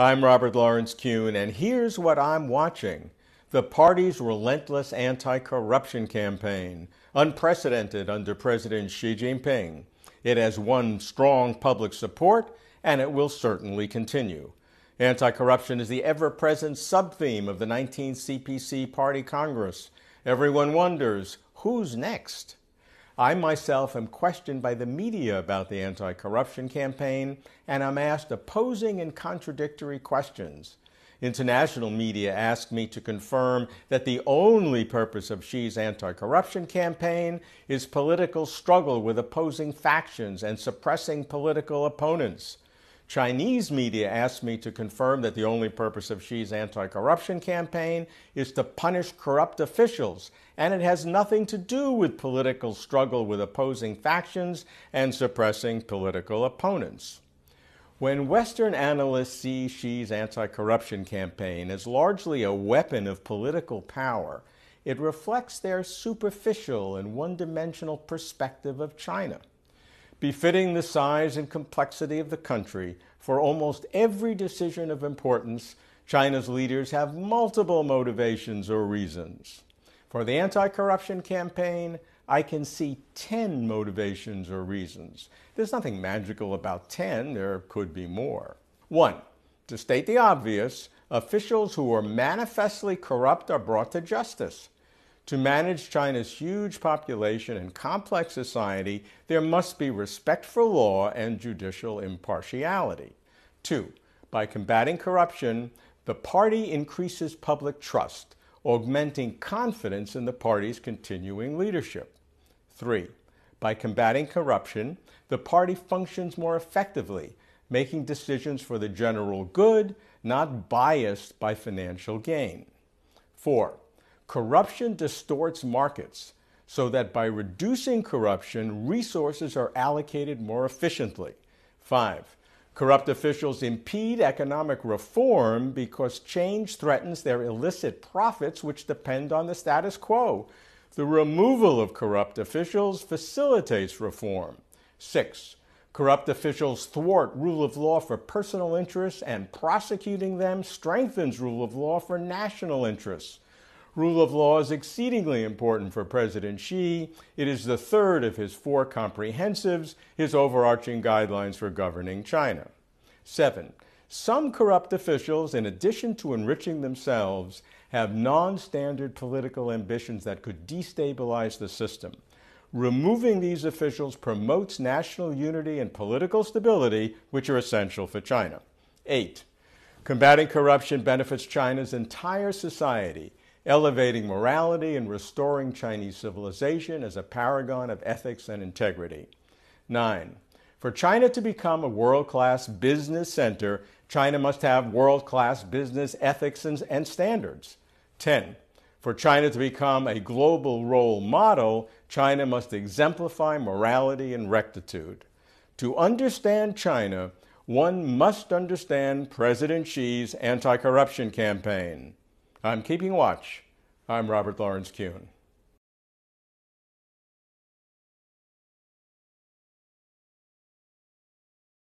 I'm Robert Lawrence Kuhn, and here's what I'm watching. The party's relentless anti-corruption campaign, unprecedented under President Xi Jinping. It has won strong public support, and it will certainly continue. Anti-corruption is the ever-present sub-theme of the 19th CPC Party Congress. Everyone wonders, who's next? I myself am questioned by the media about the anti-corruption campaign, and I'm asked opposing and contradictory questions. International media ask me to confirm that the only purpose of Xi's anti-corruption campaign is political struggle with opposing factions and suppressing political opponents. Chinese media asked me to confirm that the only purpose of Xi's anti-corruption campaign is to punish corrupt officials, and it has nothing to do with political struggle with opposing factions and suppressing political opponents. When Western analysts see Xi's anti-corruption campaign as largely a weapon of political power, it reflects their superficial and one-dimensional perspective of China. Befitting the size and complexity of the country, for almost every decision of importance, China's leaders have multiple motivations or reasons. For the anti-corruption campaign, I can see 10 motivations or reasons. There's nothing magical about 10, there could be more. 1. To state the obvious, officials who are manifestly corrupt are brought to justice. To manage China's huge population and complex society, there must be respect for law and judicial impartiality. 2. By combating corruption, the party increases public trust, augmenting confidence in the party's continuing leadership. 3. By combating corruption, the party functions more effectively, making decisions for the general good, not biased by financial gain. 4. Corruption distorts markets, so that by reducing corruption, resources are allocated more efficiently. 5. Corrupt officials impede economic reform because change threatens their illicit profits, which depend on the status quo. The removal of corrupt officials facilitates reform. 6. Corrupt officials thwart rule of law for personal interests, and prosecuting them strengthens rule of law for national interests. Rule of law is exceedingly important for President Xi. It is the third of his 4 comprehensives, his overarching guidelines for governing China. 7. Some corrupt officials, in addition to enriching themselves, have non-standard political ambitions that could destabilize the system. Removing these officials promotes national unity and political stability, which are essential for China. 8. Combating corruption benefits China's entire society, elevating morality and restoring Chinese civilization as a paragon of ethics and integrity. 9. For China to become a world-class business center, China must have world-class business ethics and standards. 10. For China to become a global role model, China must exemplify morality and rectitude. To understand China, one must understand President Xi's anti-corruption campaign. I'm keeping watch. I'm Robert Lawrence Kuhn.